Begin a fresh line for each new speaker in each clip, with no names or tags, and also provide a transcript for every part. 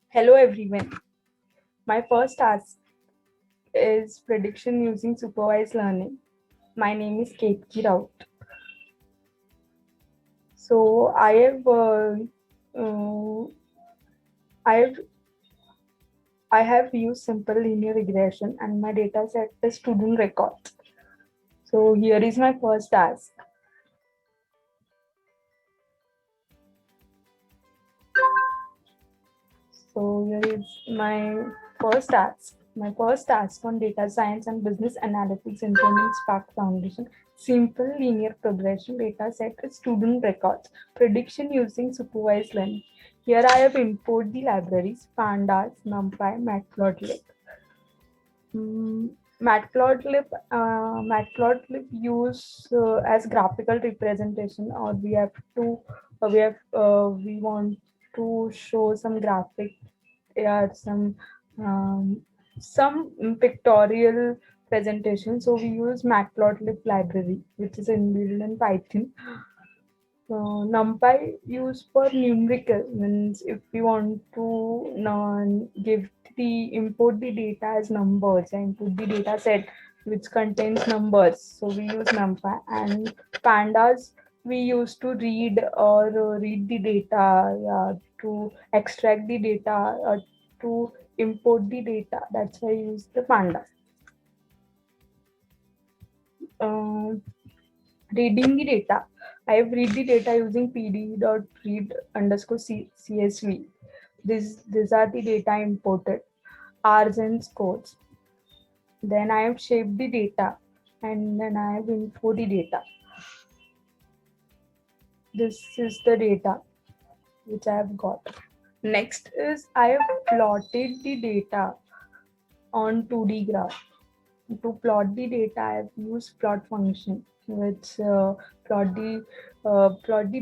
Hello everyone. My first task is prediction using supervised learning. My name is Ketki Raut. So uh, I have I have used simple linear regression and my data set is student records. So here is my first task. So here is my first task. My first task on data science and business analytics implementing Spark Foundation. Simple linear progression data set with student records. Prediction using supervised learning. Here I have imported the libraries pandas, numpy, matplotlib. Mm, matplotlib use as graphical representation, or we want to show some graphic, yeah, um, some pictorial presentation. So we use matplotlib library, which is inbuilt in Python. NumPy used for numerical means if we want to give the import the data as numbers and put the data set which contains numbers. So we use NumPy, and pandas we used to read the data, to extract the data, to import the data. That's why I use the pandas. Um, Reading the data. I have read the data using pd.read underscore csv. These are the data imported, R's and scores. Then I have shaped the data and then I have info the data. This is the data which I have got. Next is I have plotted the data on 2D graph. To plot the data, I have used plot function, which plot the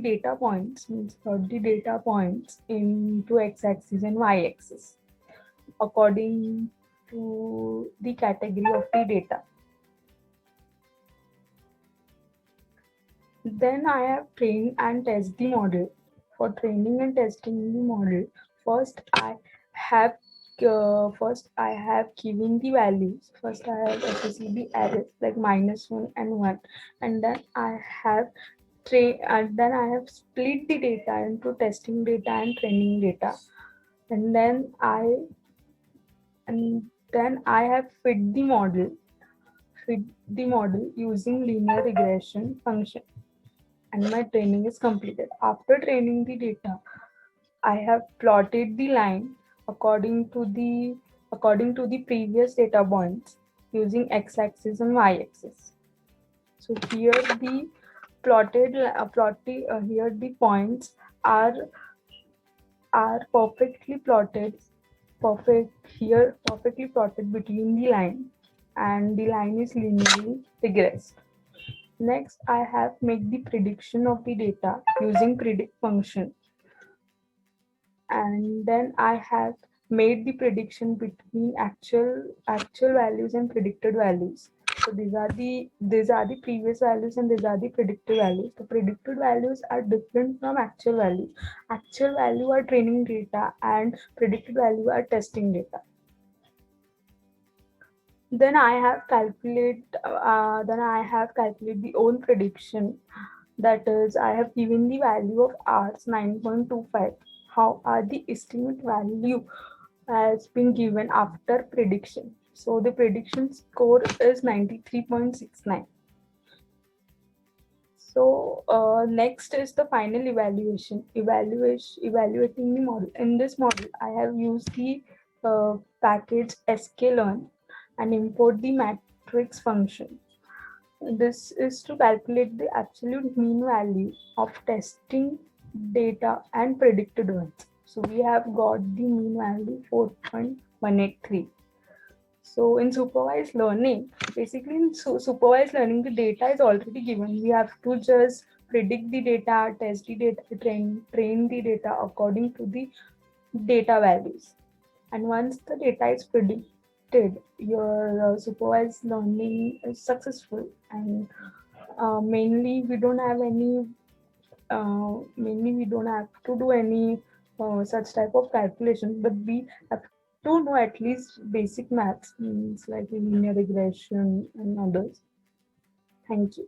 data points, means plot the data points into x-axis and y-axis according to the category of the data. Then I have trained and test the model. For training and testing the model, first I have first I have given the values. First I have associated the arrays like -1 and 1, and then I have split the data into testing data and training data, and then I have fit the model using linear regression function, and my training is completed. After training the data, I have plotted the line according to the previous data points using x-axis and y-axis. So here the here the points are perfectly plotted, perfectly plotted between the line, and the line is linearly regressed. Next, I have made the prediction of the data using predict function, and then I have made the prediction between actual values and predicted values. So these are the previous values and these are the predicted values. The predicted values are different from actual values. Actual value are training data and predicted value are testing data. Then I have calculated the own prediction. That is, I have given the value of R's 9.25. How are the estimate value has been given after prediction? So the prediction score is 93.69. So next is the final evaluating the model. In this model, I have used the package sklearn and import the matrix function. This is to calculate the absolute mean value of testing data and predicted ones. So we have got the mean value 4.183. So in supervised learning, basically in supervised learning, the data is already given. We have to just predict the data, test the data, train the data according to the data values. And once the data is predicted, your supervised learning is successful. And mainly we don't have to do any such type of calculations, but we have to know at least basic maths, means like linear regression and others. Thank you.